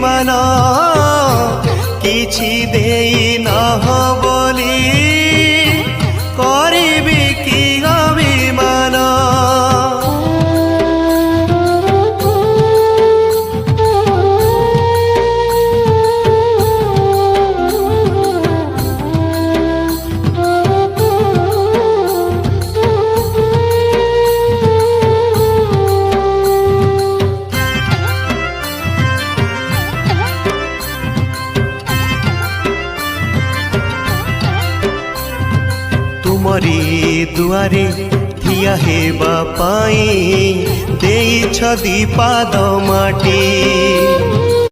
অভিমান কিছু দেই নহ বলি করিবি কি অভিমান। तुमरी दुआरे ठिया हेबा पाई देइछ दी पाद माटी।